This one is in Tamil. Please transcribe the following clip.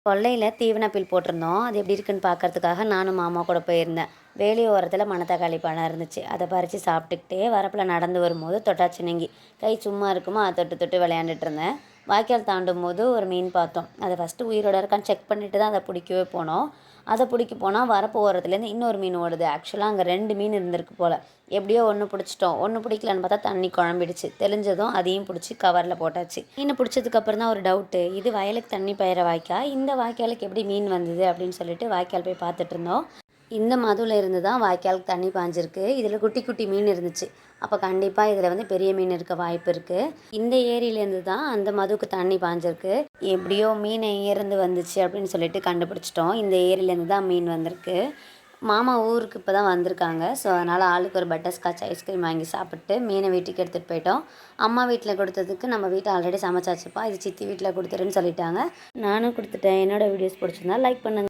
கொல்லையில் தீவனப்பில் போட்டிருந்தோம். அது எப்படி இருக்குன்னு பார்க்கறதுக்காக நானும் மாமா கூட போயிருந்தேன். வேலி ஓரத்தில் மணத்தக்காளி பழம் இருந்துச்சு. அதை பறித்து சாப்பிட்டுக்கிட்டே வரப்பில் நடந்து வரும்போது தொட்டாச்சினங்கி கை சும்மா இருக்குமோ அதை தொட்டு தொட்டு விளையாண்டுட்டு இருந்தேன். வாய்க்கால் தாண்டும் போது ஒரு மீன் பார்த்தோம். அதை ஃபஸ்ட்டு உயிரோட இருக்கான்னு செக் பண்ணிட்டு தான் அதை பிடிக்கவே போனோம். அதை பிடிக்க போனால் வரப்பு ஓரத்துலேருந்து இன்னொரு மீன் ஓடுது. ஆக்சுவலாக அங்கே 2 மீன் இருந்திருக்கு போல். எப்படியோ ஒன்று பிடிச்சிட்டோம். ஒன்று பிடிக்கலன்னு பார்த்தா தண்ணி குழம்பிடுச்சு. தெளிஞ்சதும் அதையும் பிடிச்சி கவரில் போட்டாச்சு. மீனை பிடிச்சதுக்கப்புறம் தான் ஒரு டவுட்டு, இது வயலுக்கு தண்ணி பயிர வாய்க்கால், இந்த வாய்க்காலுக்கு எப்படி மீன் வந்தது அப்படின்னு சொல்லிட்டு வாய்க்கால் போய் பார்த்துட்டு இருந்தோம். இந்த மதுவில் இருந்து தான் வாய்க்காலுக்கு தண்ணி பாய்ஞ்சிருக்கு. இதில் குட்டி குட்டி மீன் இருந்துச்சு. அப்போ கண்டிப்பாக இதில் வந்து பெரிய மீன் இருக்க வாய்ப்பு இருக்குது. இந்த ஏரியிலேருந்து தான் அந்த மதுவுக்கு தண்ணி பாய்ஞ்சிருக்கு. எப்படியோ மீன் இருந்து வந்துச்சு அப்படின்னு சொல்லிட்டு கண்டுபிடிச்சிட்டோம். இந்த ஏரியிலேருந்து தான் மீன் வந்திருக்கு. மாமா ஊருக்கு இப்போ தான் வந்திருக்காங்க. ஸோ அதனால் ஆளுக்கு ஒரு பட்டர்ஸ்காட்ச் ஐஸ்கிரீம் வாங்கி சாப்பிட்டு மீனை வீட்டுக்கு எடுத்துகிட்டு போயிட்டோம். அம்மா வீட்டில் கொடுத்ததுக்கு நம்ம வீட்டை ஆல்ரெடி சமைச்சாச்சுப்பா, இது சித்தி வீட்டில் கொடுத்துருன்னு சொல்லிட்டாங்க. நானும் கொடுத்துட்டேன். என்னோடய வீடியோஸ் பிடிச்சிருந்தா லைக் பண்ணுங்கள்.